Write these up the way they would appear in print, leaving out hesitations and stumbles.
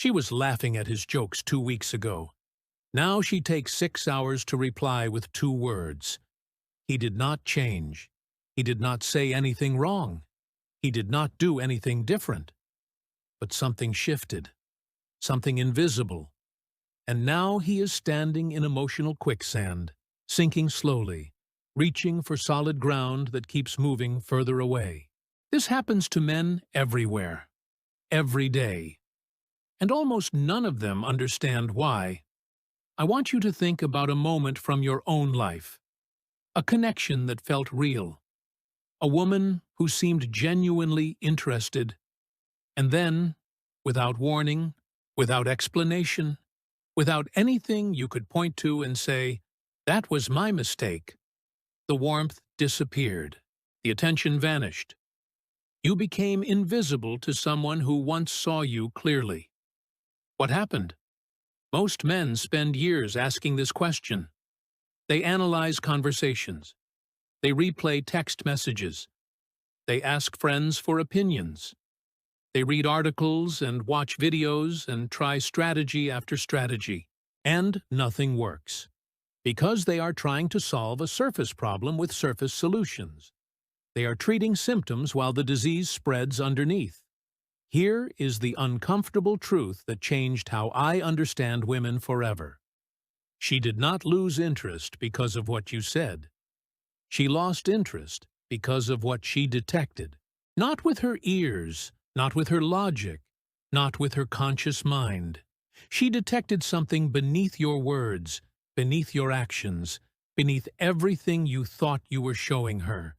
She was laughing at his jokes 2 weeks ago. Now she takes 6 hours to reply with 2 words. He did not change. He did not say anything wrong. He did not do anything different. But something shifted, something invisible. And now he is standing in emotional quicksand, sinking slowly, reaching for solid ground that keeps moving further away. This happens to men everywhere, every day. And almost none of them understand why. I want you to think about a moment from your own life. A connection that felt real. A woman who seemed genuinely interested. And then, without warning, without explanation, without anything you could point to and say, "That was my mistake," the warmth disappeared. The attention vanished. You became invisible to someone who once saw you clearly. What happened? Most men spend years asking this question. They analyze conversations. They replay text messages. They ask friends for opinions. They read articles and watch videos and try strategy after strategy. And nothing works. Because they are trying to solve a surface problem with surface solutions. They are treating symptoms while the disease spreads underneath. Here is the uncomfortable truth that changed how I understand women forever. She did not lose interest because of what you said. She lost interest because of what she detected. Not with her ears, not with her logic, not with her conscious mind. She detected something beneath your words, beneath your actions, beneath everything you thought you were showing her.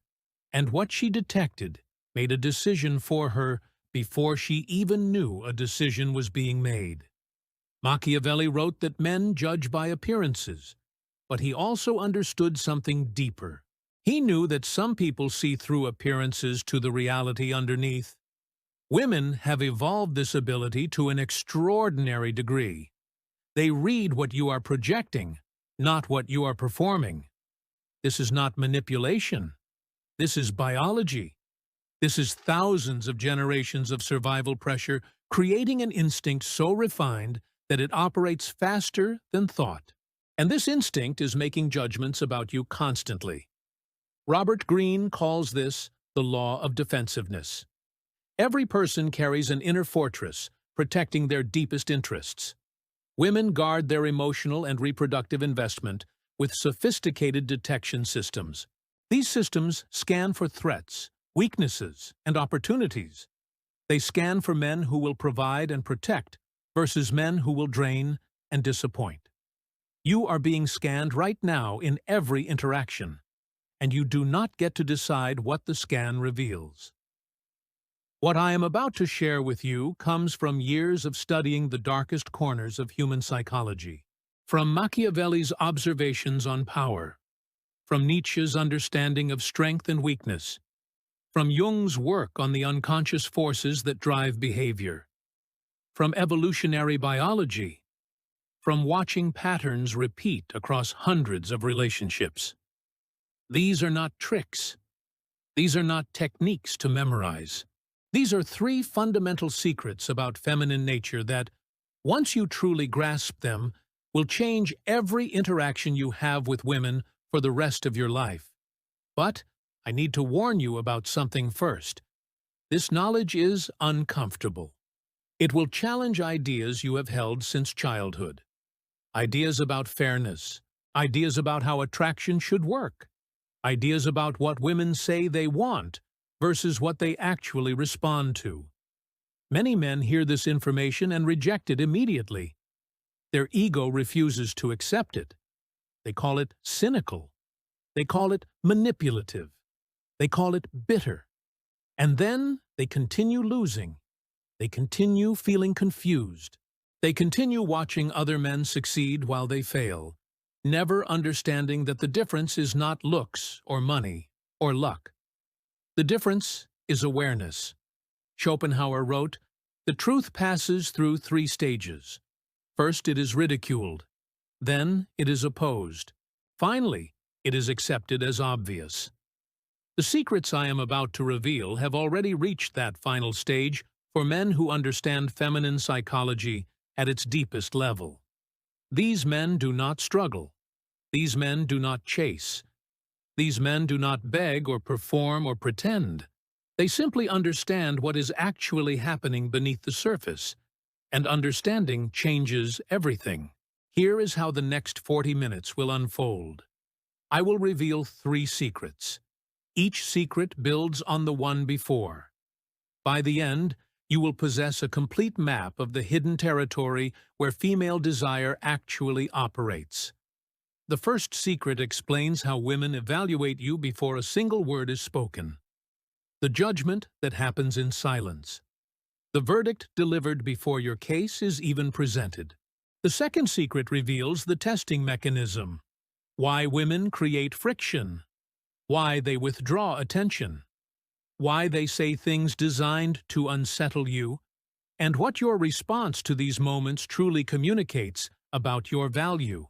And what she detected made a decision for her before she even knew a decision was being made. Machiavelli wrote that men judge by appearances, but he also understood something deeper. He knew that some people see through appearances to the reality underneath. Women have evolved this ability to an extraordinary degree. They read what you are projecting, not what you are performing. This is not manipulation. This is biology. This is thousands of generations of survival pressure creating an instinct so refined that it operates faster than thought. And this instinct is making judgments about you constantly. Robert Greene calls this the law of defensiveness. Every person carries an inner fortress, protecting their deepest interests. Women guard their emotional and reproductive investment with sophisticated detection systems. These systems scan for threats, weaknesses, and opportunities. They scan for men who will provide and protect versus men who will drain and disappoint. You are being scanned right now in every interaction, and you do not get to decide what the scan reveals. What I am about to share with you comes from years of studying the darkest corners of human psychology, from Machiavelli's observations on power, from Nietzsche's understanding of strength and weakness, from Jung's work on the unconscious forces that drive behavior, from evolutionary biology, from watching patterns repeat across hundreds of relationships. These are not tricks. These are not techniques to memorize. These are 3 fundamental secrets about feminine nature that, once you truly grasp them, will change every interaction you have with women for the rest of your life. But I need to warn you about something first. This knowledge is uncomfortable. It will challenge ideas you have held since childhood. Ideas about fairness, ideas about how attraction should work, ideas about what women say they want versus what they actually respond to. Many men hear this information and reject it immediately. Their ego refuses to accept it. They call it cynical. They call it manipulative. They call it bitter. And then they continue losing. They continue feeling confused. They continue watching other men succeed while they fail, never understanding that the difference is not looks or money or luck. The difference is awareness. Schopenhauer wrote, "The truth passes through 3 stages. First, it is ridiculed. Then, it is opposed. Finally, it is accepted as obvious." The secrets I am about to reveal have already reached that final stage for men who understand feminine psychology at its deepest level. These men do not struggle. These men do not chase. These men do not beg or perform or pretend. They simply understand what is actually happening beneath the surface, and understanding changes everything. Here is how the next 40 minutes will unfold. I will reveal 3 secrets. Each secret builds on the one before. By the end, you will possess a complete map of the hidden territory where female desire actually operates. The first secret explains how women evaluate you before a single word is spoken. The judgment that happens in silence. The verdict delivered before your case is even presented. The second secret reveals the testing mechanism. Why women create friction. Why they withdraw attention. Why they say things designed to unsettle you, and what your response to these moments truly communicates about your value.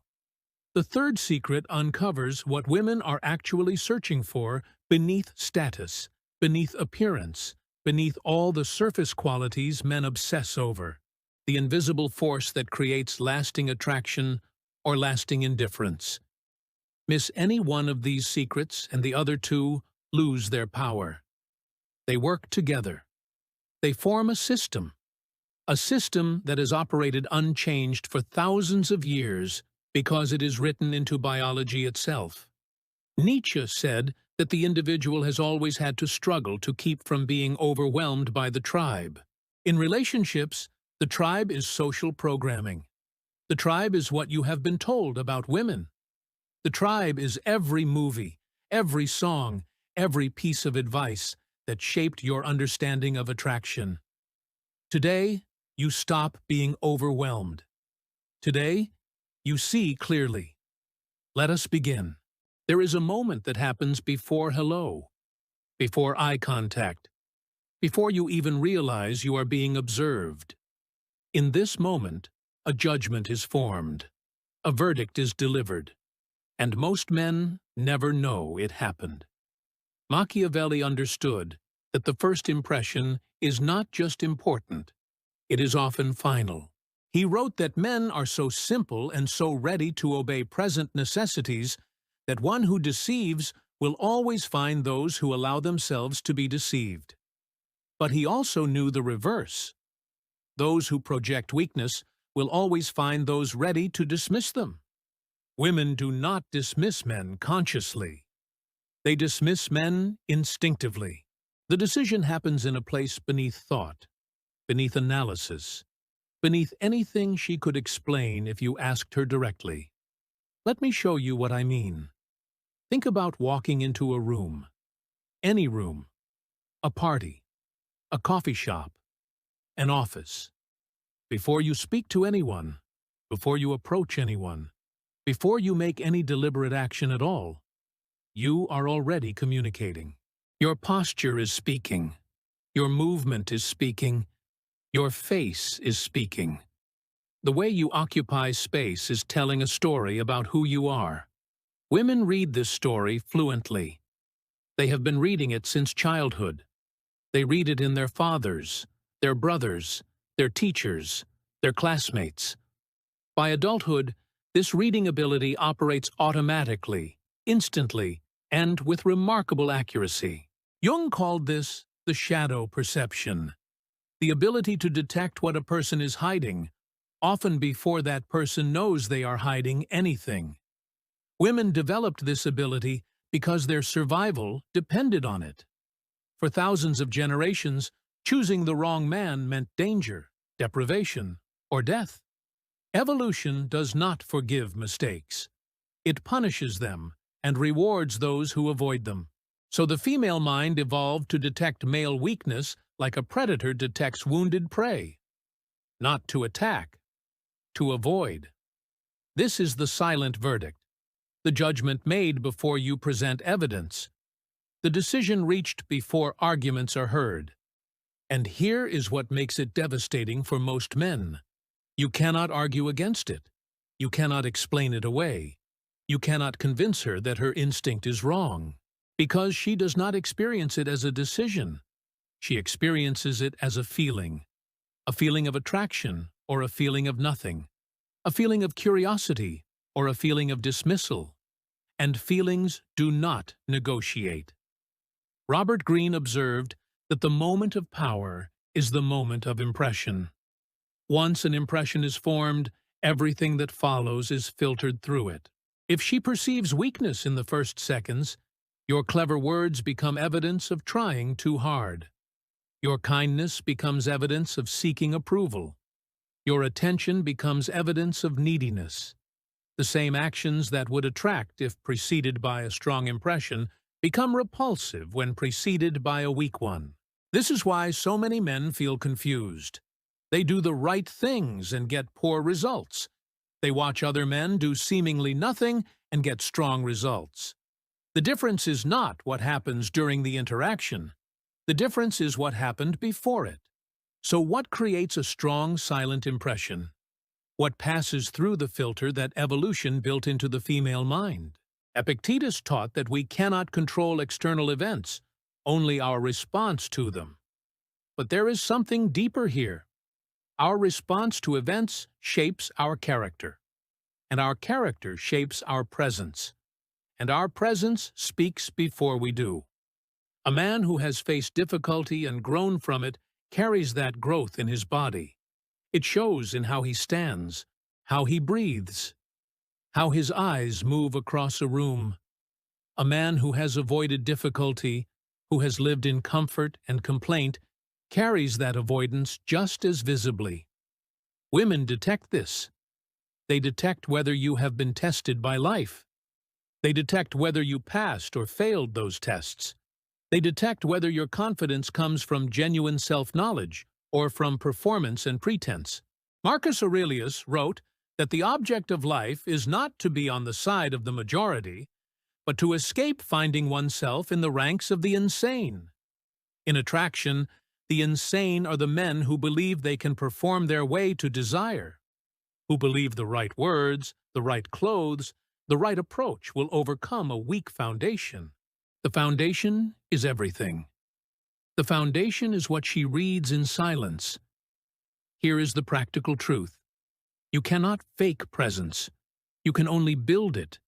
The third secret uncovers what women are actually searching for beneath status, beneath appearance, beneath all the surface qualities men obsess over, the invisible force that creates lasting attraction or lasting indifference. Miss any one of these secrets and the other 2 lose their power. They work together. They form a system that has operated unchanged for thousands of years because it is written into biology itself. Nietzsche said that the individual has always had to struggle to keep from being overwhelmed by the tribe. In relationships, the tribe is social programming. The tribe is what you have been told about women. The tribe is every movie, every song, every piece of advice that shaped your understanding of attraction. Today, you stop being overwhelmed. Today, you see clearly. Let us begin. There is a moment that happens before hello, before eye contact, before you even realize you are being observed. In this moment, a judgment is formed, a verdict is delivered, and most men never know it happened. Machiavelli understood that the first impression is not just important, it is often final. He wrote that men are so simple and so ready to obey present necessities that one who deceives will always find those who allow themselves to be deceived. But he also knew the reverse. Those who project weakness will always find those ready to dismiss them. Women do not dismiss men consciously. They dismiss men instinctively. The decision happens in a place beneath thought, beneath analysis, beneath anything she could explain if you asked her directly. Let me show you what I mean. Think about walking into a room, any room, a party, a coffee shop, an office. Before you speak to anyone, before you approach anyone, before you make any deliberate action at all, you are already communicating. Your posture is speaking. Your movement is speaking. Your face is speaking. The way you occupy space is telling a story about who you are. Women read this story fluently. They have been reading it since childhood. They read it in their fathers, their brothers, their teachers, their classmates. By adulthood, this reading ability operates automatically, instantly, and with remarkable accuracy. Jung called this the shadow perception, the ability to detect what a person is hiding, often before that person knows they are hiding anything. Women developed this ability because their survival depended on it. For thousands of generations, choosing the wrong man meant danger, deprivation, or death. Evolution does not forgive mistakes. It punishes them and rewards those who avoid them. So the female mind evolved to detect male weakness like a predator detects wounded prey. Not to attack, to avoid. This is the silent verdict, the judgment made before you present evidence, the decision reached before arguments are heard. And here is what makes it devastating for most men. You cannot argue against it. You cannot explain it away. You cannot convince her that her instinct is wrong, because she does not experience it as a decision. She experiences it as a feeling of attraction or a feeling of nothing, a feeling of curiosity or a feeling of dismissal. And feelings do not negotiate. Robert Greene observed that the moment of power is the moment of impression. Once an impression is formed, everything that follows is filtered through it. If she perceives weakness in the first seconds, your clever words become evidence of trying too hard. Your kindness becomes evidence of seeking approval. Your attention becomes evidence of neediness. The same actions that would attract if preceded by a strong impression become repulsive when preceded by a weak one. This is why so many men feel confused. They do the right things and get poor results. They watch other men do seemingly nothing and get strong results. The difference is not what happens during the interaction. The difference is what happened before it. So what creates a strong, silent impression? What passes through the filter that evolution built into the female mind? Epictetus taught that we cannot control external events, only our response to them. But there is something deeper here. Our response to events shapes our character, and our character shapes our presence, and our presence speaks before we do. A man who has faced difficulty and grown from it carries that growth in his body. It shows in how he stands, how he breathes, how his eyes move across a room. A man who has avoided difficulty, who has lived in comfort and complaint, carries that avoidance just as visibly. Women detect this. They detect whether you have been tested by life. They detect whether you passed or failed those tests. They detect whether your confidence comes from genuine self-knowledge or from performance and pretense. Marcus Aurelius wrote that the object of life is not to be on the side of the majority, but to escape finding oneself in the ranks of the insane. In attraction, the insane are the men who believe they can perform their way to desire, who believe the right words, the right clothes, the right approach will overcome a weak foundation. The foundation is everything. The foundation is what she reads in silence. Here is the practical truth. You cannot fake presence. You can only build it.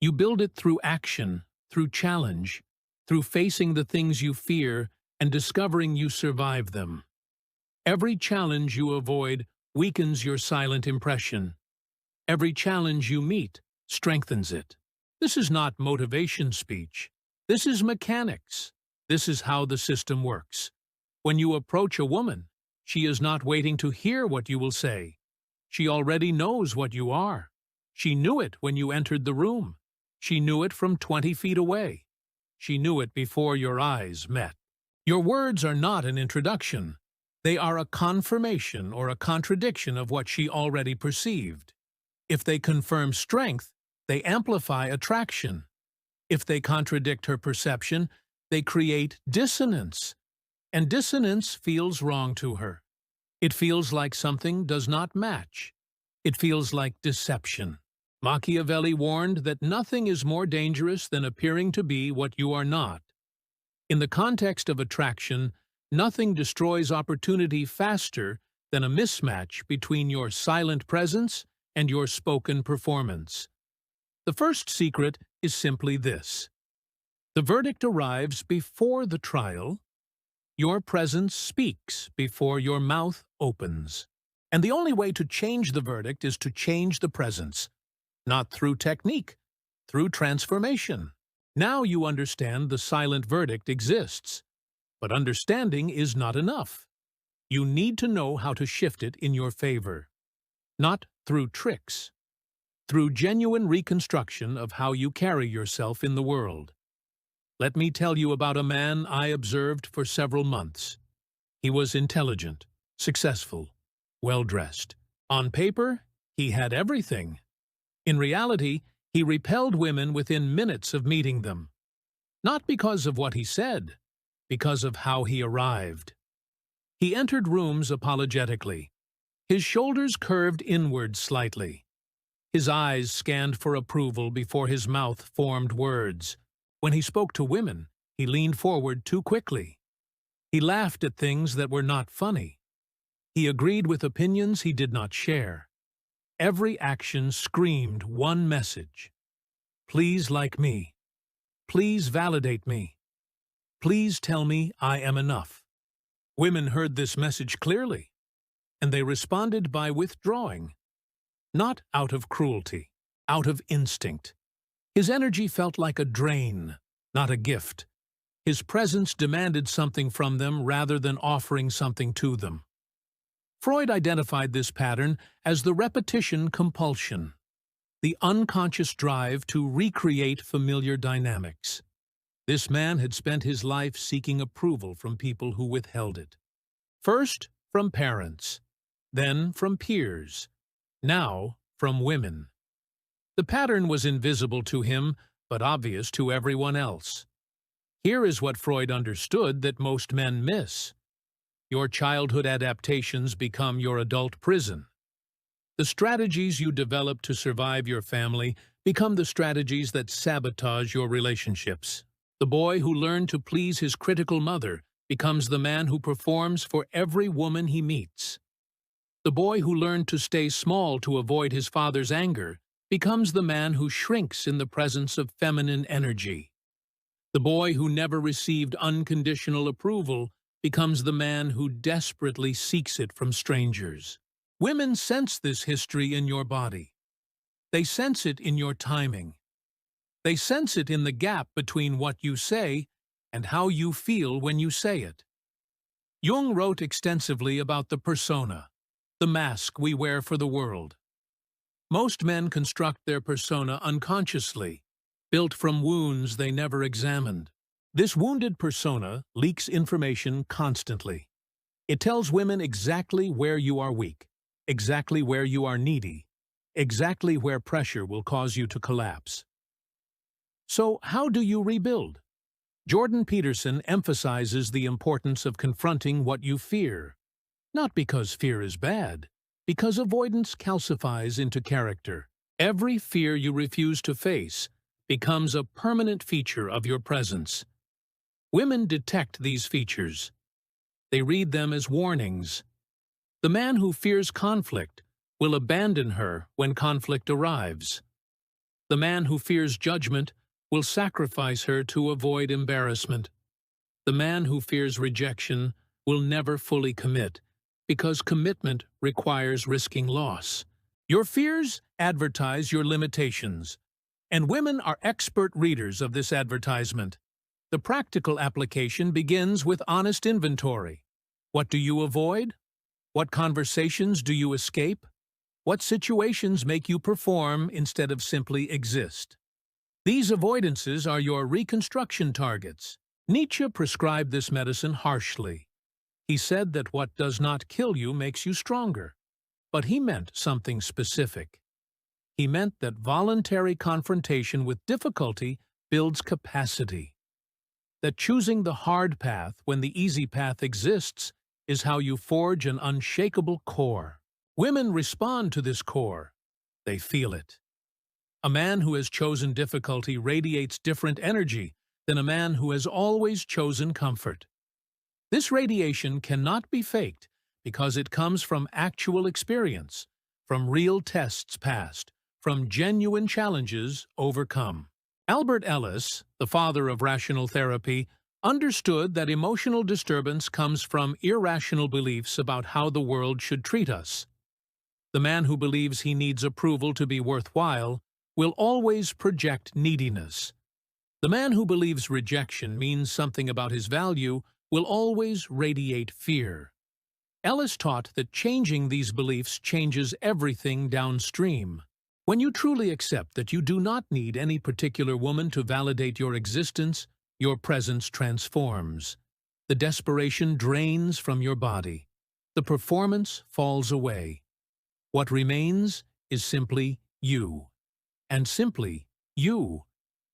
You build it through action, through challenge, through facing the things you fear and discovering you survive them. Every challenge you avoid weakens your silent impression. Every challenge you meet strengthens it. This is not motivation speech. This is mechanics. This is how the system works. When you approach a woman, she is not waiting to hear what you will say. She already knows what you are. She knew it when you entered the room. She knew it from 20 feet away. She knew it before your eyes met. Your words are not an introduction. They are a confirmation or a contradiction of what she already perceived. If they confirm strength, they amplify attraction. If they contradict her perception, they create dissonance. And dissonance feels wrong to her. It feels like something does not match. It feels like deception. Machiavelli warned that nothing is more dangerous than appearing to be what you are not. In the context of attraction, nothing destroys opportunity faster than a mismatch between your silent presence and your spoken performance. The first secret is simply this. The verdict arrives before the trial. Your presence speaks before your mouth opens. And the only way to change the verdict is to change the presence, not through technique, through transformation. Now you understand the silent verdict exists, but understanding is not enough. You need to know how to shift it in your favor, not through tricks, through genuine reconstruction of how you carry yourself in the world. Let me tell you about a man I observed for several months. He was intelligent, successful, well-dressed. On paper, he had everything. In reality, he repelled women within minutes of meeting them. Not because of what he said, because of how he arrived. He entered rooms apologetically. His shoulders curved inward slightly. His eyes scanned for approval before his mouth formed words. When he spoke to women, he leaned forward too quickly. He laughed at things that were not funny. He agreed with opinions he did not share. Every action screamed one message. Please like me. Please validate me. Please tell me I am enough. Women heard this message clearly, and they responded by withdrawing. Not out of cruelty, out of instinct. His energy felt like a drain, not a gift. His presence demanded something from them rather than offering something to them. Freud identified this pattern as the repetition compulsion, the unconscious drive to recreate familiar dynamics. This man had spent his life seeking approval from people who withheld it. First, from parents, then from peers, now from women. The pattern was invisible to him, but obvious to everyone else. Here is what Freud understood that most men miss. Your childhood adaptations become your adult prison. The strategies you develop to survive your family become the strategies that sabotage your relationships. The boy who learned to please his critical mother becomes the man who performs for every woman he meets. The boy who learned to stay small to avoid his father's anger becomes the man who shrinks in the presence of feminine energy. The boy who never received unconditional approval becomes the man who desperately seeks it from strangers. Women sense this history in your body. They sense it in your timing. They sense it in the gap between what you say and how you feel when you say it. Jung wrote extensively about the persona, the mask we wear for the world. Most men construct their persona unconsciously, built from wounds they never examined. This wounded persona leaks information constantly. It tells women exactly where you are weak, exactly where you are needy, exactly where pressure will cause you to collapse. So, how do you rebuild? Jordan Peterson emphasizes the importance of confronting what you fear. Not because fear is bad, because avoidance calcifies into character. Every fear you refuse to face becomes a permanent feature of your presence. Women detect these features. They read them as warnings. The man who fears conflict will abandon her when conflict arrives. The man who fears judgment will sacrifice her to avoid embarrassment. The man who fears rejection will never fully commit, because commitment requires risking loss. Your fears advertise your limitations, and women are expert readers of this advertisement. The practical application begins with honest inventory. What do you avoid? What conversations do you escape? What situations make you perform instead of simply exist? These avoidances are your reconstruction targets. Nietzsche prescribed this medicine harshly. He said that what does not kill you makes you stronger. But he meant something specific. He meant that voluntary confrontation with difficulty builds capacity. That choosing the hard path when the easy path exists is how you forge an unshakable core. Women respond to this core. They feel it. A man who has chosen difficulty radiates different energy than a man who has always chosen comfort. This radiation cannot be faked because it comes from actual experience, from real tests passed, from genuine challenges overcome. Albert Ellis, the father of rational therapy, understood that emotional disturbance comes from irrational beliefs about how the world should treat us. The man who believes he needs approval to be worthwhile will always project neediness. The man who believes rejection means something about his value will always radiate fear. Ellis taught that changing these beliefs changes everything downstream. When you truly accept that you do not need any particular woman to validate your existence, your presence transforms. The desperation drains from your body. The performance falls away. What remains is simply you. And simply you,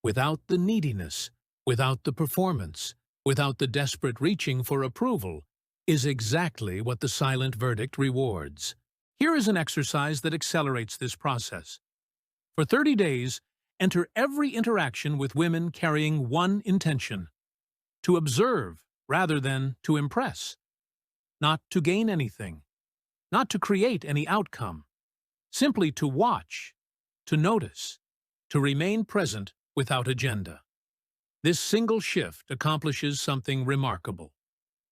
without the neediness, without the performance, without the desperate reaching for approval, is exactly what the silent verdict rewards. Here is an exercise that accelerates this process. For 30 days, enter every interaction with women carrying one intention: to observe rather than to impress, not to gain anything, not to create any outcome, simply to watch, to notice, to remain present without agenda. This single shift accomplishes something remarkable.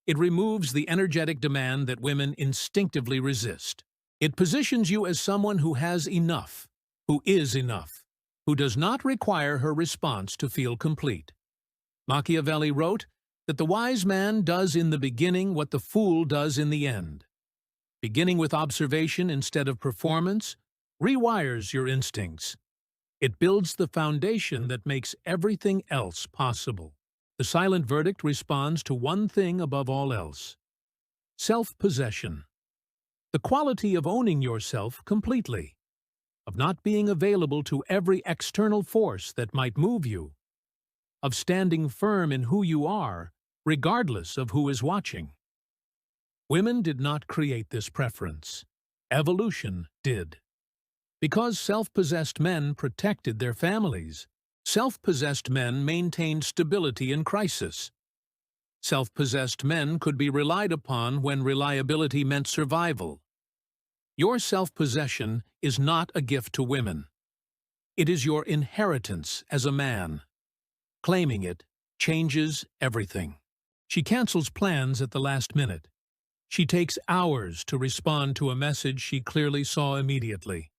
It removes the energetic demand that women instinctively resist. It positions you as someone who has enough, who is enough, who does not require her response to feel complete. Machiavelli wrote that the wise man does in the beginning what the fool does in the end. Beginning with observation instead of performance rewires your instincts. It builds the foundation that makes everything else possible. The silent verdict responds to one thing above all else: self-possession. The quality of owning yourself completely, of not being available to every external force that might move you, of standing firm in who you are, regardless of who is watching. Women did not create this preference. Evolution did. Because self-possessed men protected their families, self-possessed men maintained stability in crisis. Self-possessed men could be relied upon when reliability meant survival. Your self-possession is not a gift to women. It is your inheritance as a man. Claiming it changes everything. She cancels plans at the last minute. She takes hours to respond to a message she clearly saw immediately.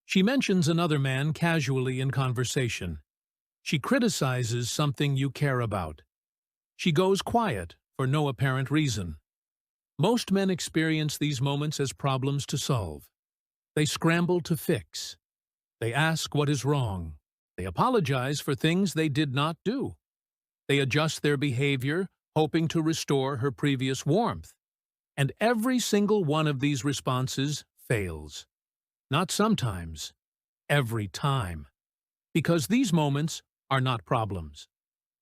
She mentions another man casually in conversation. She criticizes something you care about. She goes quiet for no apparent reason. Most men experience these moments as problems to solve. They scramble to fix. They ask what is wrong. They apologize for things they did not do. They adjust their behavior, hoping to restore her previous warmth. And every single one of these responses fails. Not sometimes, every time. Because these moments are not problems.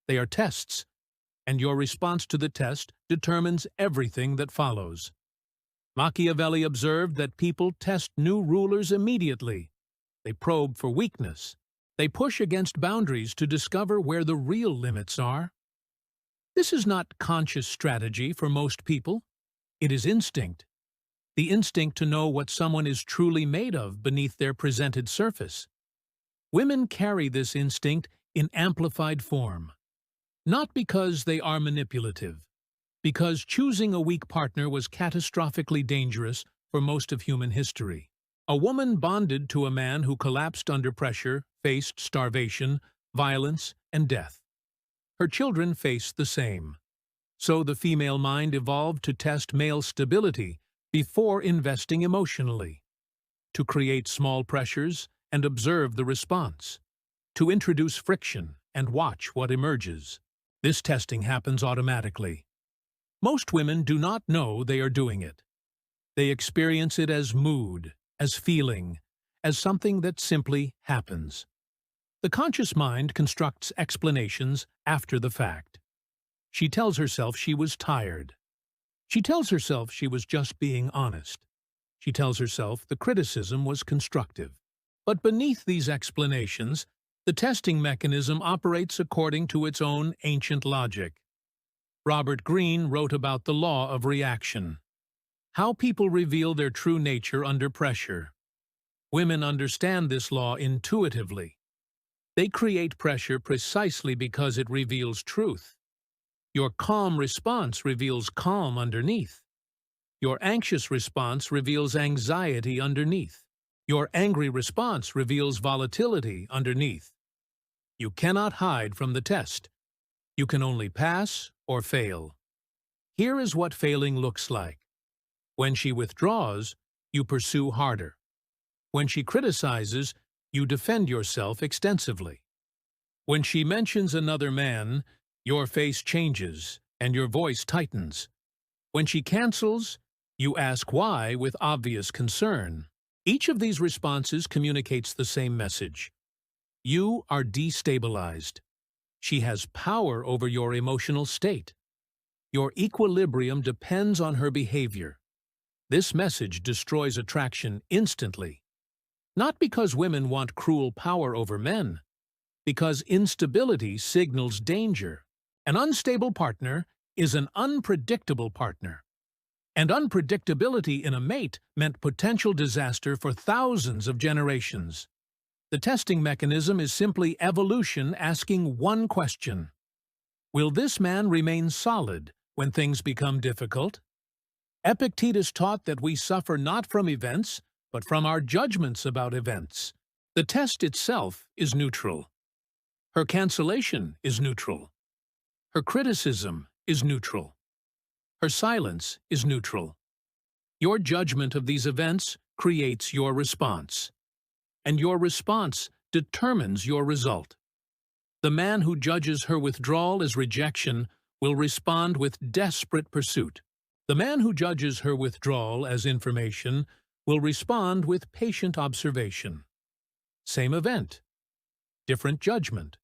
They are tests, and your response to the test determines everything that follows. Machiavelli observed that people test new rulers immediately. They probe for weakness. They push against boundaries to discover where the real limits are. This is not conscious strategy for most people. It is instinct. The instinct to know what someone is truly made of beneath their presented surface. Women carry this instinct in amplified form. Not because they are manipulative, because choosing a weak partner was catastrophically dangerous for most of human history. A woman bonded to a man who collapsed under pressure, faced starvation, violence, and death. Her children faced the same. So the female mind evolved to test male stability before investing emotionally, to create small pressures and observe the response, to introduce friction and watch what emerges. This testing happens automatically. Most women do not know they are doing it. They experience it as mood, as feeling, as something that simply happens. The conscious mind constructs explanations after the fact. She tells herself she was tired. She tells herself she was just being honest. She tells herself the criticism was constructive. But beneath these explanations, the testing mechanism operates according to its own ancient logic. Robert Greene wrote about the law of reaction. How people reveal their true nature under pressure. Women understand this law intuitively. They create pressure precisely because it reveals truth. Your calm response reveals calm underneath. Your anxious response reveals anxiety underneath. Your angry response reveals volatility underneath. You cannot hide from the test. You can only pass or fail. Here is what failing looks like. When she withdraws, you pursue harder. When she criticizes, you defend yourself extensively. When she mentions another man, your face changes and your voice tightens. When she cancels, you ask why with obvious concern. Each of these responses communicates the same message. You are destabilized. She has power over your emotional state. Your equilibrium depends on her behavior. This message destroys attraction instantly. Not because women want cruel power over men, because instability signals danger. An unstable partner is an unpredictable partner. And unpredictability in a mate meant potential disaster for thousands of generations. The testing mechanism is simply evolution asking one question. Will this man remain solid when things become difficult? Epictetus taught that we suffer not from events, but from our judgments about events. The test itself is neutral. Her cancellation is neutral. Her criticism is neutral. Her silence is neutral. Your judgment of these events creates your response, and your response determines your result. The man who judges her withdrawal as rejection will respond with desperate pursuit. The man who judges her withdrawal as information will respond with patient observation. Same event, different judgment,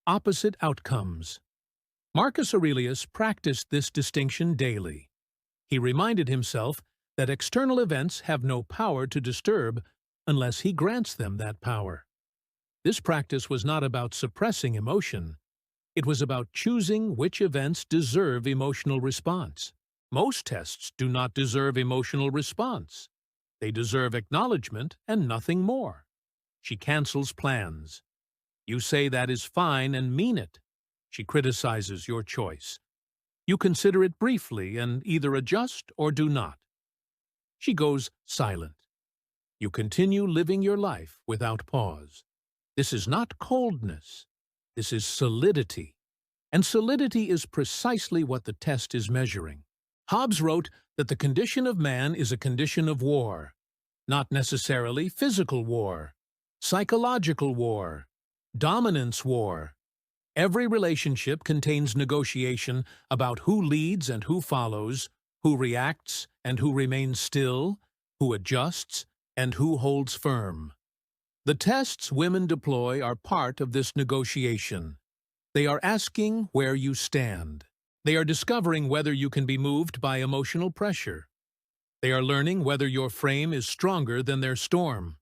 opposite outcomes. Marcus Aurelius practiced this distinction daily. He reminded himself that external events have no power to disturb unless he grants them that power. This practice was not about suppressing emotion. It was about choosing which events deserve emotional response. Most tests do not deserve emotional response. They deserve acknowledgement and nothing more. She cancels plans. You say that is fine and mean it. She criticizes your choice. You consider it briefly and either adjust or do not. She goes silent. You continue living your life without pause. This is not coldness. This is solidity. And solidity is precisely what the test is measuring. Hobbes wrote that the condition of man is a condition of war, not necessarily physical war, psychological war, dominance war. Every relationship contains negotiation about who leads and who follows, who reacts and who remains still, who adjusts and who holds firm. The tests women deploy are part of this negotiation. They are asking where you stand. They are discovering whether you can be moved by emotional pressure. They are learning whether your frame is stronger than their storm.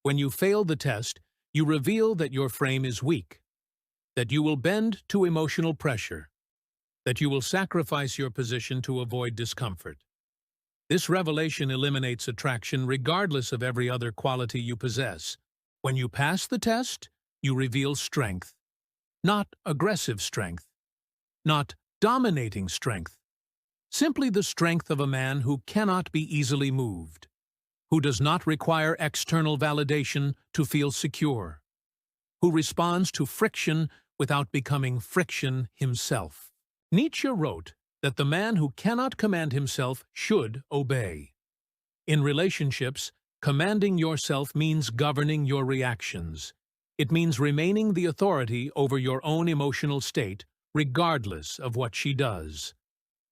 When you fail the test, you reveal that your frame is weak, that you will bend to emotional pressure, that you will sacrifice your position to avoid discomfort. This revelation eliminates attraction regardless of every other quality you possess. When you pass the test, you reveal strength, not aggressive strength, not dominating strength, simply the strength of a man who cannot be easily moved, who does not require external validation to feel secure, who responds to friction without becoming friction himself. Nietzsche wrote that the man who cannot command himself should obey. In relationships, commanding yourself means governing your reactions. It means remaining the authority over your own emotional state, regardless of what she does.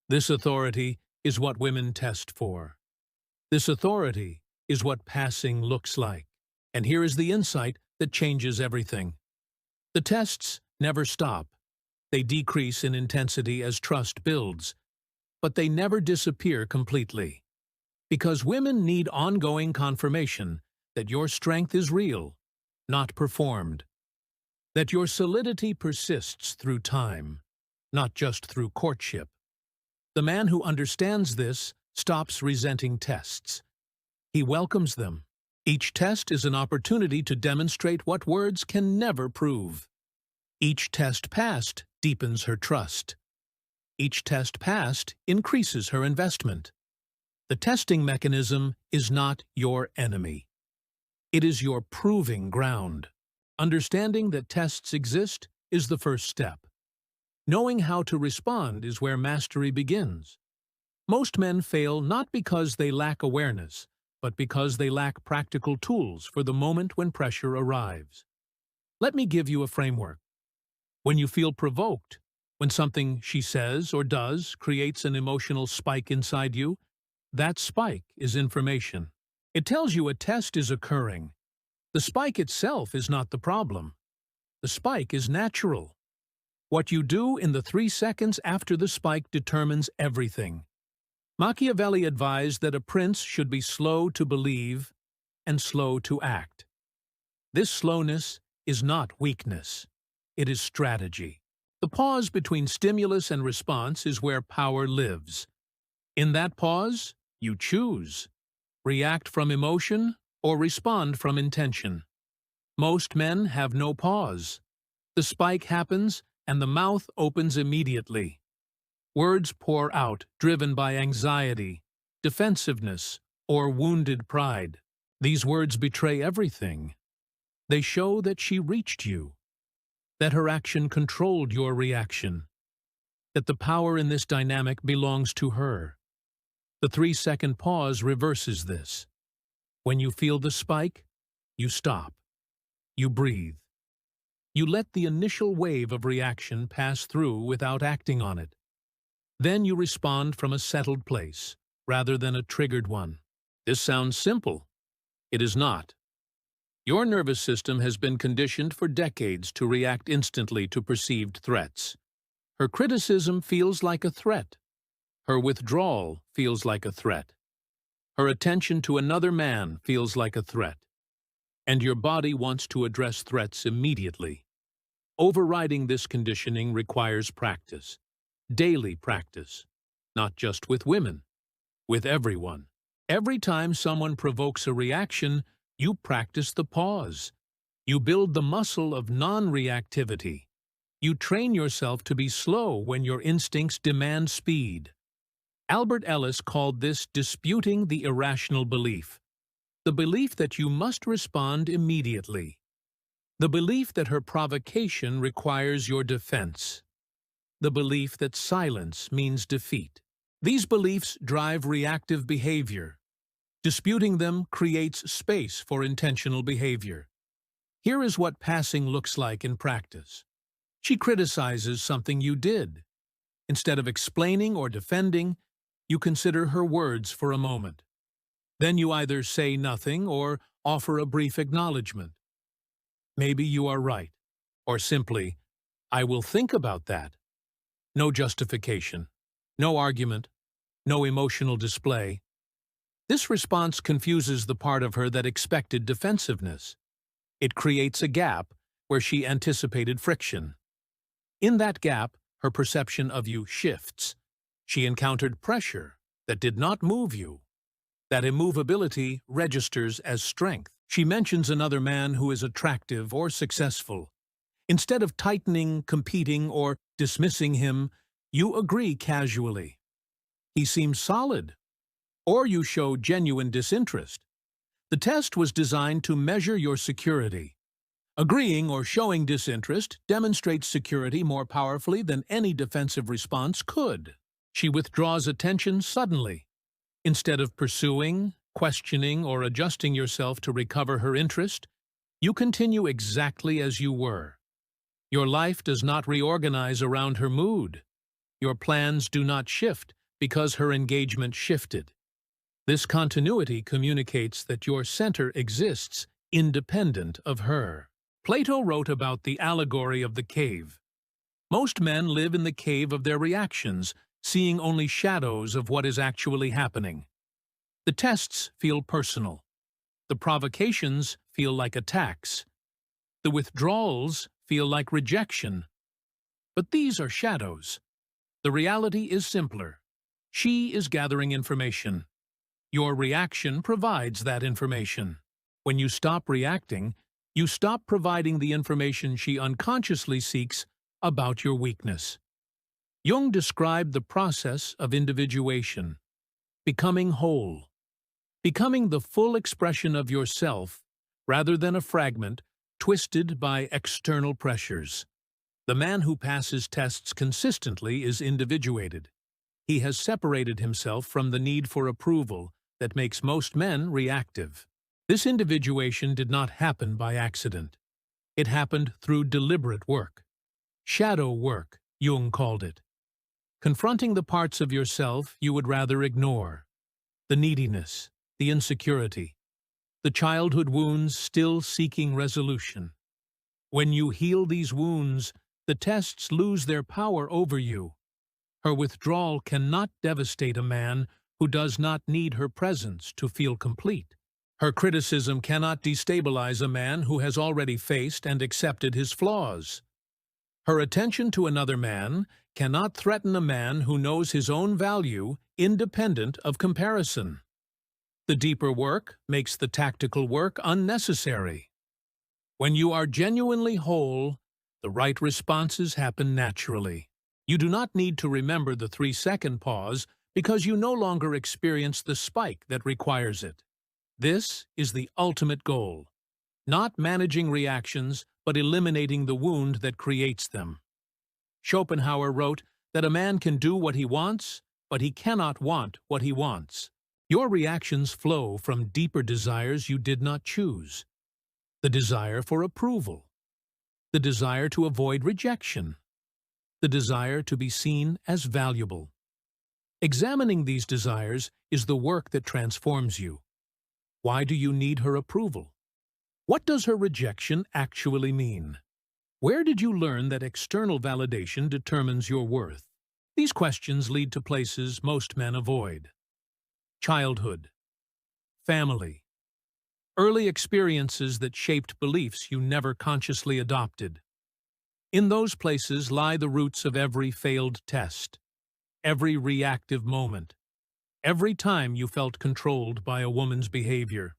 This authority is what women test for. This authority is what passing looks like. And here is the insight that changes everything. The tests never stop. They decrease in intensity as trust builds, but they never disappear completely. Because women need ongoing confirmation that your strength is real, not performed. That your solidity persists through time, not just through courtship. The man who understands this stops resenting tests. He welcomes them. Each test is an opportunity to demonstrate what words can never prove. Each test passed deepens her trust. Each test passed increases her investment. The testing mechanism is not your enemy. It is your proving ground. Understanding that tests exist is the first step. Knowing how to respond is where mastery begins. Most men fail not because they lack awareness, but because they lack practical tools for the moment when pressure arrives. Let me give you a framework. When you feel provoked, when something she says or does creates an emotional spike inside you, that spike is information. It tells you a test is occurring. The spike itself is not the problem. The spike is natural. What you do in the 3 seconds after the spike determines everything. Machiavelli advised that a prince should be slow to believe and slow to act. This slowness is not weakness. It is strategy. The pause between stimulus and response is where power lives. In that pause, you choose. React from emotion or respond from intention. Most men have no pause. The spike happens and the mouth opens immediately. Words pour out, driven by anxiety, defensiveness, or wounded pride. These words betray everything. They show that she reached you, that her action controlled your reaction, that the power in this dynamic belongs to her. The 3-second pause reverses this. When you feel the spike, you stop. You breathe. You let the initial wave of reaction pass through without acting on it. Then you respond from a settled place, rather than a triggered one. This sounds simple. It is not. Your nervous system has been conditioned for decades to react instantly to perceived threats. Her criticism feels like a threat. Her withdrawal feels like a threat. Her attention to another man feels like a threat. And your body wants to address threats immediately. Overriding this conditioning requires practice. Daily practice. Not just with women. With everyone. Every time someone provokes a reaction, you practice the pause. You build the muscle of non-reactivity. You train yourself to be slow when your instincts demand speed. Albert Ellis called this disputing the irrational belief. The belief that you must respond immediately. The belief that her provocation requires your defense. The belief that silence means defeat. These beliefs drive reactive behavior. Disputing them creates space for intentional behavior. Here is what passing looks like in practice. She criticizes something you did. Instead of explaining or defending, you consider her words for a moment. Then you either say nothing or offer a brief acknowledgement. Maybe you are right, or simply, I will think about that. No justification, no argument, no emotional display. This response confuses the part of her that expected defensiveness. It creates a gap where she anticipated friction. In that gap, her perception of you shifts. She encountered pressure that did not move you. That immovability registers as strength. She mentions another man who is attractive or successful. Instead of tightening, competing, or dismissing him, you agree casually. He seems solid. Or you show genuine disinterest. The test was designed to measure your security. Agreeing or showing disinterest demonstrates security more powerfully than any defensive response could. She withdraws attention suddenly. Instead of pursuing, questioning, or adjusting yourself to recover her interest, you continue exactly as you were. Your life does not reorganize around her mood. Your plans do not shift because her engagement shifted. This continuity communicates that your center exists independent of her. Plato wrote about the allegory of the cave. Most men live in the cave of their reactions, seeing only shadows of what is actually happening. The tests feel personal. The provocations feel like attacks. The withdrawals feel like rejection. But these are shadows. The reality is simpler. She is gathering information. Your reaction provides that information. When you stop reacting, you stop providing the information she unconsciously seeks about your weakness. Jung described the process of individuation, becoming whole, becoming the full expression of yourself rather than a fragment twisted by external pressures. The man who passes tests consistently is individuated. He has separated himself from the need for approval that makes most men reactive. This individuation did not happen by accident. It happened through deliberate work. Shadow work, Jung called it. Confronting the parts of yourself you would rather ignore. The neediness, the insecurity, the childhood wounds still seeking resolution. When you heal these wounds, the tests lose their power over you. Her withdrawal cannot devastate a man who does not need her presence to feel complete. Her criticism cannot destabilize a man who has already faced and accepted his flaws. Her attention to another man cannot threaten a man who knows his own value independent of comparison. The deeper work makes the tactical work unnecessary. When you are genuinely whole, the right responses happen naturally. You do not need to remember the 3-second pause because you no longer experience the spike that requires it. This is the ultimate goal. Not managing reactions, but eliminating the wound that creates them. Schopenhauer wrote that a man can do what he wants, but he cannot want what he wants. Your reactions flow from deeper desires you did not choose. The desire for approval. The desire to avoid rejection. The desire to be seen as valuable. Examining these desires is the work that transforms you. Why do you need her approval? What does her rejection actually mean? Where did you learn that external validation determines your worth? These questions lead to places most men avoid. Childhood. Family. Early experiences that shaped beliefs you never consciously adopted. In those places lie the roots of every failed test, every reactive moment, every time you felt controlled by a woman's behavior.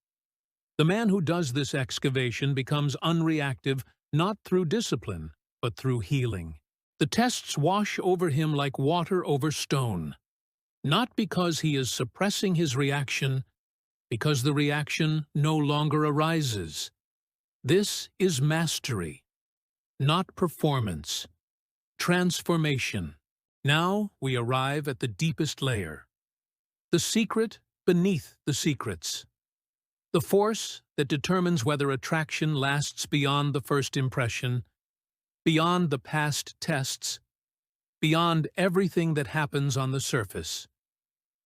The man who does this excavation becomes unreactive not through discipline, but through healing. The tests wash over him like water over stone, not because he is suppressing his reaction, because the reaction no longer arises. This is mastery, not performance. Transformation. Now we arrive at the deepest layer. The secret beneath the secrets. The force that determines whether attraction lasts beyond the first impression, beyond the past tests, beyond everything that happens on the surface.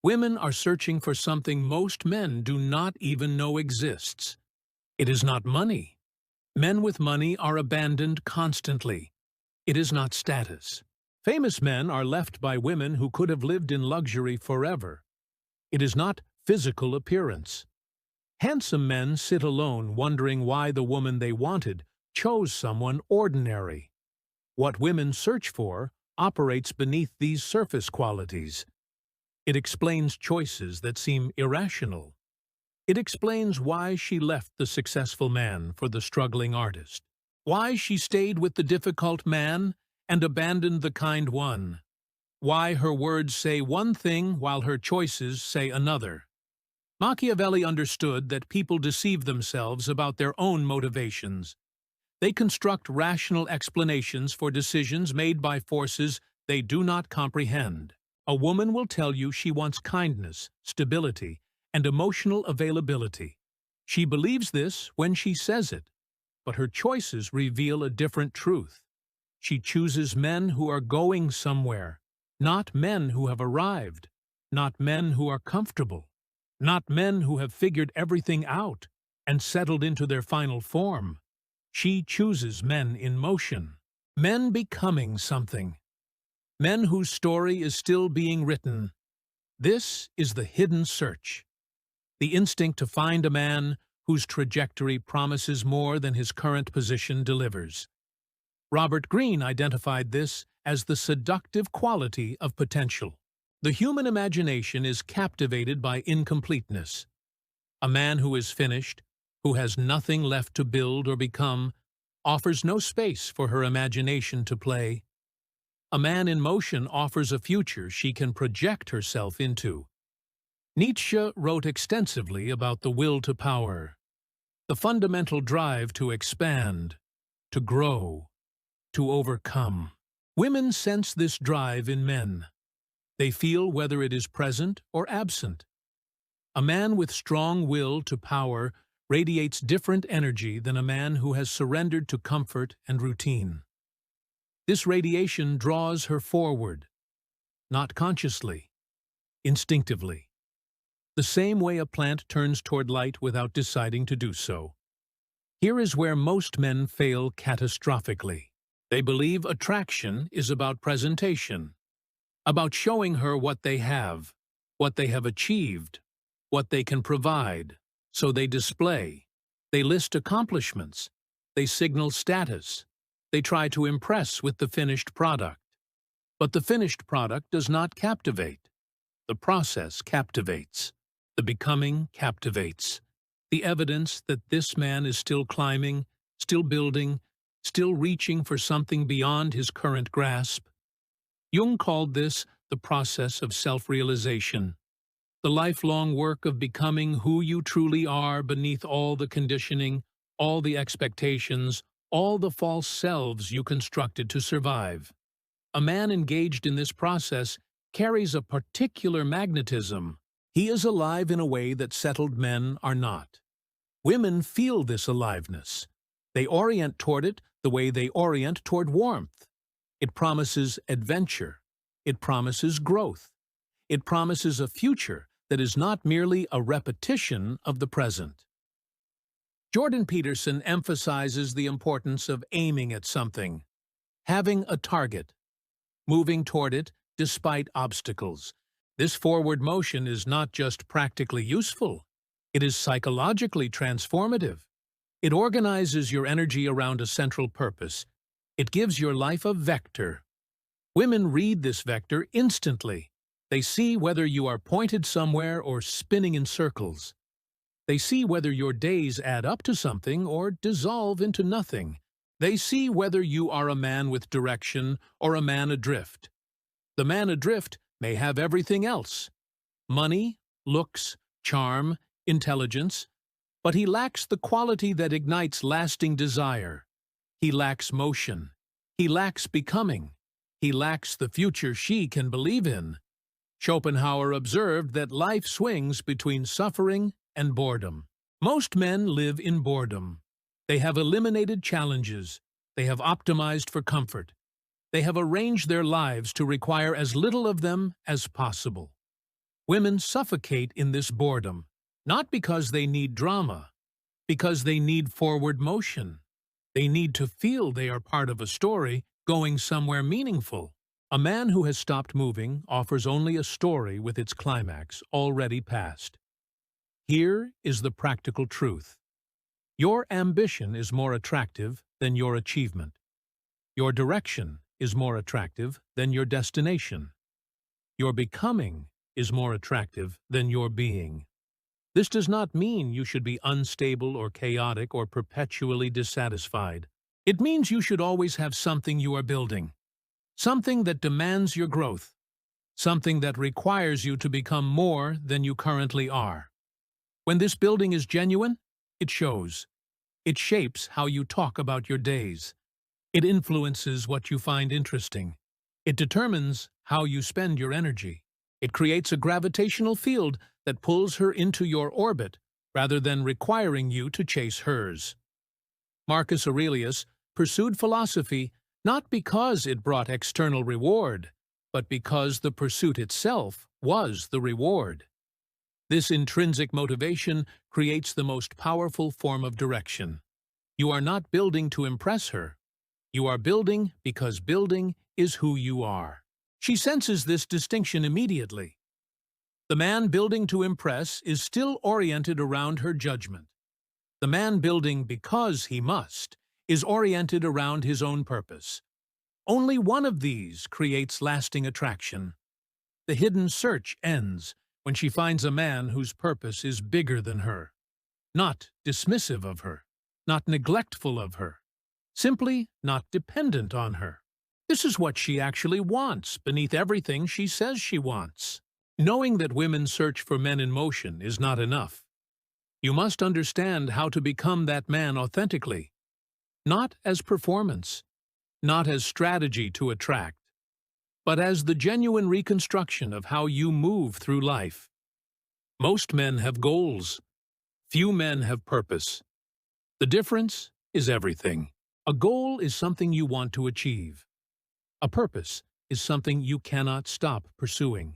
Women are searching for something most men do not even know exists. It is not money. Men with money are abandoned constantly. It is not status. Famous men are left by women who could have lived in luxury forever. It is not physical appearance. Handsome men sit alone wondering why the woman they wanted chose someone ordinary. What women search for operates beneath these surface qualities. It explains choices that seem irrational. It explains why she left the successful man for the struggling artist. Why she stayed with the difficult man and abandoned the kind one. Why her words say one thing while her choices say another. Machiavelli understood that people deceive themselves about their own motivations. They construct rational explanations for decisions made by forces they do not comprehend. A woman will tell you she wants kindness, stability, and emotional availability. She believes this when she says it, but her choices reveal a different truth. She chooses men who are going somewhere, not men who have arrived, not men who are comfortable, not men who have figured everything out and settled into their final form. She chooses men in motion, men becoming something, men whose story is still being written. This is the hidden search, the instinct to find a man whose trajectory promises more than his current position delivers. Robert Greene identified this as the seductive quality of potential. The human imagination is captivated by incompleteness. A man who is finished, who has nothing left to build or become, offers no space for her imagination to play. A man in motion offers a future she can project herself into. Nietzsche wrote extensively about the will to power, the fundamental drive to expand, to grow, to overcome. Women sense this drive in men. They feel whether it is present or absent. A man with strong will to power radiates different energy than a man who has surrendered to comfort and routine. This radiation draws her forward, not consciously, instinctively. The same way a plant turns toward light without deciding to do so. Here is where most men fail catastrophically. They believe attraction is about presentation, about showing her what they have achieved, what they can provide. So they display, they list accomplishments, they signal status, they try to impress with the finished product. But the finished product does not captivate. The process captivates. The becoming captivates. The evidence that this man is still climbing, still building, still reaching for something beyond his current grasp. Jung called this the process of self-realization, the lifelong work of becoming who you truly are beneath all the conditioning, all the expectations, all the false selves you constructed to survive. A man engaged in this process carries a particular magnetism. He is alive in a way that settled men are not. Women feel this aliveness. They orient toward it the way they orient toward warmth. It promises adventure. It promises growth. It promises a future that is not merely a repetition of the present. Jordan Peterson emphasizes the importance of aiming at something, having a target, moving toward it despite obstacles. This forward motion is not just practically useful, it is psychologically transformative. It organizes your energy around a central purpose. It gives your life a vector. Women read this vector instantly. They see whether you are pointed somewhere or spinning in circles. They see whether your days add up to something or dissolve into nothing. They see whether you are a man with direction or a man adrift. The man adrift may have everything else: money, looks, charm, intelligence, but he lacks the quality that ignites lasting desire. He lacks motion. He lacks becoming. He lacks the future she can believe in. Schopenhauer observed that life swings between suffering and boredom. Most men live in boredom. They have eliminated challenges. They have optimized for comfort. They have arranged their lives to require as little of them as possible. Women suffocate in this boredom, not because they need drama, because they need forward motion. They need to feel they are part of a story going somewhere meaningful. A man who has stopped moving offers only a story with its climax already past. Here is the practical truth. Your ambition is more attractive than your achievement. Your direction is more attractive than your destination. Your becoming is more attractive than your being. This does not mean you should be unstable or chaotic or perpetually dissatisfied. It means you should always have something you are building, something that demands your growth, something that requires you to become more than you currently are. When this building is genuine, it shows. It shapes how you talk about your days. It influences what you find interesting. It determines how you spend your energy. It creates a gravitational field that pulls her into your orbit rather than requiring you to chase hers. Marcus Aurelius pursued philosophy not because it brought external reward, but because the pursuit itself was the reward. This intrinsic motivation creates the most powerful form of direction. You are not building to impress her. You are building because building is who you are. She senses this distinction immediately. The man building to impress is still oriented around her judgment. The man building because he must is oriented around his own purpose. Only one of these creates lasting attraction. The hidden search ends when she finds a man whose purpose is bigger than her, not dismissive of her, not neglectful of her, simply not dependent on her. This is what she actually wants beneath everything she says she wants. Knowing that women search for men in motion is not enough. You must understand how to become that man authentically, not as performance, not as strategy to attract, but as the genuine reconstruction of how you move through life. Most men have goals. Few men have purpose. The difference is everything. A goal is something you want to achieve. A purpose is something you cannot stop pursuing.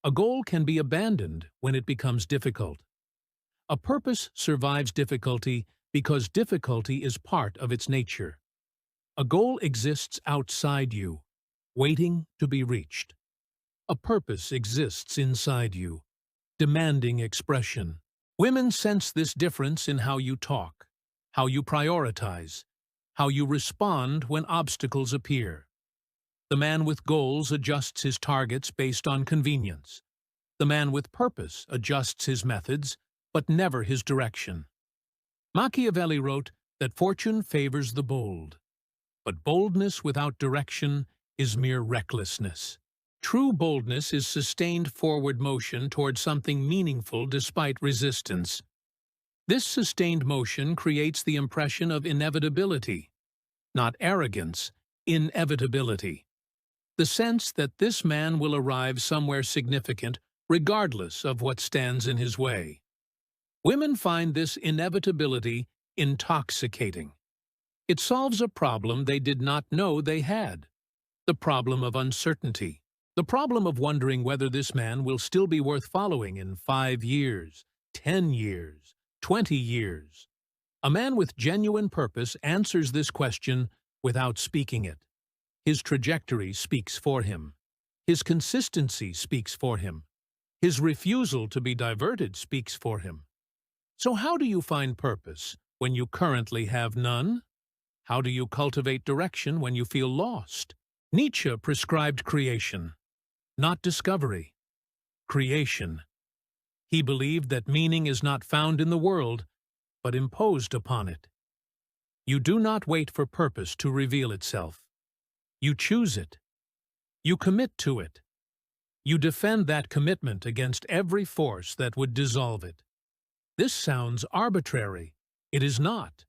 A goal can be abandoned when it becomes difficult. A purpose survives difficulty because difficulty is part of its nature. A goal exists outside you, waiting to be reached. A purpose exists inside you, demanding expression. Women sense this difference in how you talk, how you prioritize, how you respond when obstacles appear. The man with goals adjusts his targets based on convenience. The man with purpose adjusts his methods, but never his direction. Machiavelli wrote that fortune favors the bold, but boldness without direction is mere recklessness. True boldness is sustained forward motion toward something meaningful despite resistance. This sustained motion creates the impression of inevitability, not arrogance, inevitability. The sense that this man will arrive somewhere significant regardless of what stands in his way. Women find this inevitability intoxicating. It solves a problem they did not know they had. The problem of uncertainty. The problem of wondering whether this man will still be worth following in 5 years, 10 years, 20 years. A man with genuine purpose answers this question without speaking it. His trajectory speaks for him. His consistency speaks for him. His refusal to be diverted speaks for him. So how do you find purpose when you currently have none? How do you cultivate direction when you feel lost? Nietzsche prescribed creation, not discovery. Creation. He believed that meaning is not found in the world, but imposed upon it. You do not wait for purpose to reveal itself. You choose it. You commit to it. You defend that commitment against every force that would dissolve it. This sounds arbitrary. It is not.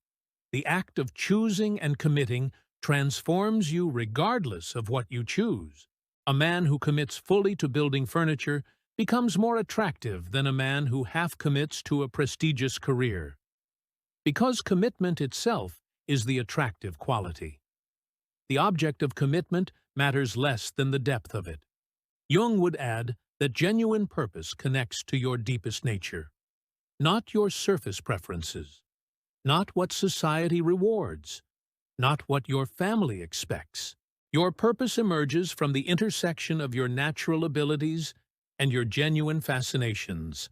The act of choosing and committing transforms you regardless of what you choose. A man who commits fully to building furniture becomes more attractive than a man who half commits to a prestigious career. Because commitment itself is the attractive quality. The object of commitment matters less than the depth of it. Jung would add that genuine purpose connects to your deepest nature, not your surface preferences, not what society rewards, not what your family expects. Your purpose emerges from the intersection of your natural abilities and your genuine fascinations.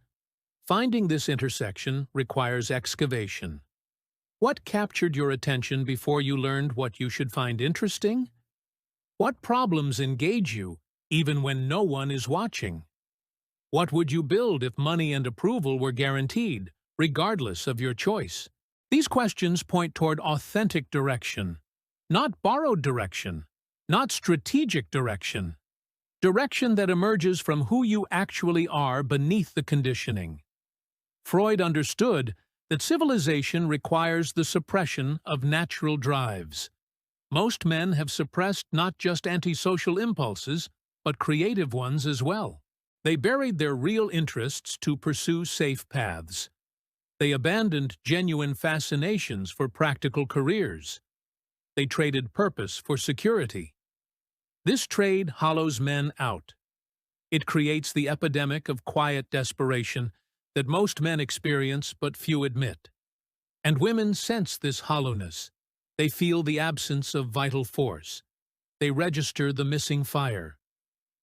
Finding this intersection requires excavation. What captured your attention before you learned what you should find interesting? What problems engage you, even when no one is watching? What would you build if money and approval were guaranteed, regardless of your choice? These questions point toward authentic direction, not borrowed direction, not strategic direction. Direction that emerges from who you actually are beneath the conditioning. Freud understood that civilization requires the suppression of natural drives. Most men have suppressed not just antisocial impulses, but creative ones as well. They buried their real interests to pursue safe paths. They abandoned genuine fascinations for practical careers. They traded purpose for security. This trade hollows men out. It creates the epidemic of quiet desperation that most men experience but few admit. And women sense this hollowness. They feel the absence of vital force. They register the missing fire.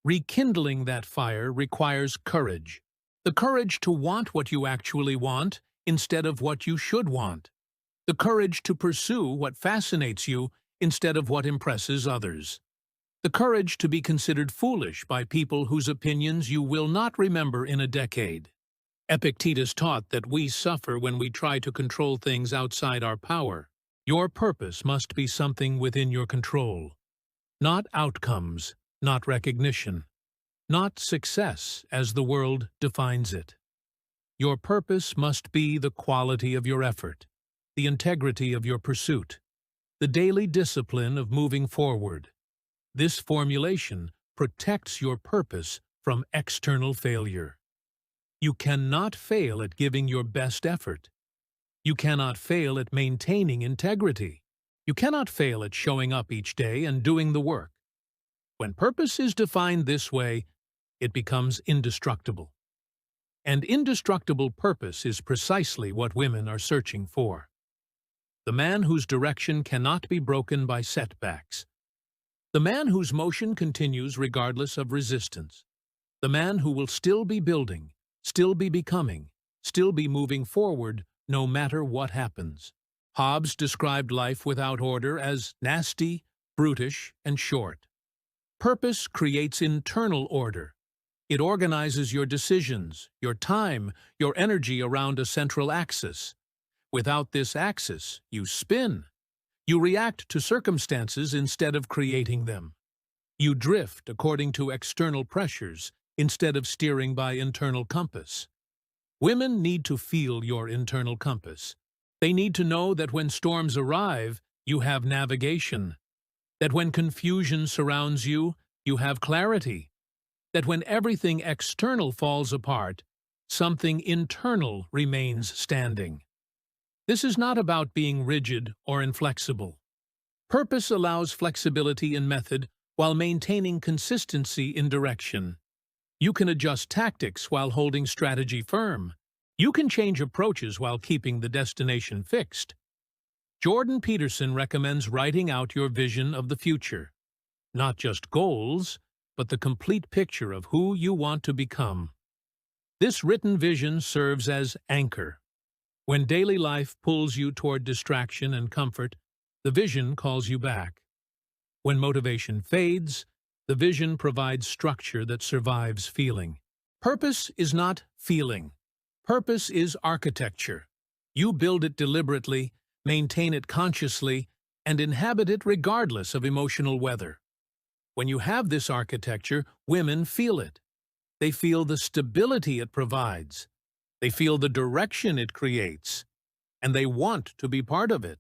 Rekindling that fire requires courage. The courage to want what you actually want instead of what you should want. The courage to pursue what fascinates you instead of what impresses others. The courage to be considered foolish by people whose opinions you will not remember in a decade. Epictetus taught that we suffer when we try to control things outside our power. Your purpose must be something within your control. Not outcomes, not recognition, not success as the world defines it. Your purpose must be the quality of your effort, the integrity of your pursuit, the daily discipline of moving forward. This formulation protects your purpose from external failure. You cannot fail at giving your best effort. You cannot fail at maintaining integrity. You cannot fail at showing up each day and doing the work. When purpose is defined this way, it becomes indestructible. And indestructible purpose is precisely what women are searching for. The man whose direction cannot be broken by setbacks. The man whose motion continues regardless of resistance. The man who will still be building, still be becoming, still be moving forward no matter what happens. Hobbes described life without order as nasty, brutish, and short. Purpose creates internal order. It organizes your decisions, your time, your energy around a central axis. Without this axis, you spin. You react to circumstances instead of creating them. You drift according to external pressures instead of steering by internal compass. Women need to feel your internal compass. They need to know that when storms arrive, you have navigation. That when confusion surrounds you, you have clarity. That when everything external falls apart, something internal remains standing. This is not about being rigid or inflexible. Purpose allows flexibility in method while maintaining consistency in direction. You can adjust tactics while holding strategy firm. You can change approaches while keeping the destination fixed. Jordan Peterson recommends writing out your vision of the future. Not just goals, but the complete picture of who you want to become. This written vision serves as anchor. When daily life pulls you toward distraction and comfort, the vision calls you back. When motivation fades, the vision provides structure that survives feeling. Purpose is not feeling. Purpose is architecture. You build it deliberately, maintain it consciously, and inhabit it regardless of emotional weather. When you have this architecture, women feel it. They feel the stability it provides. They feel the direction it creates. And they want to be part of it.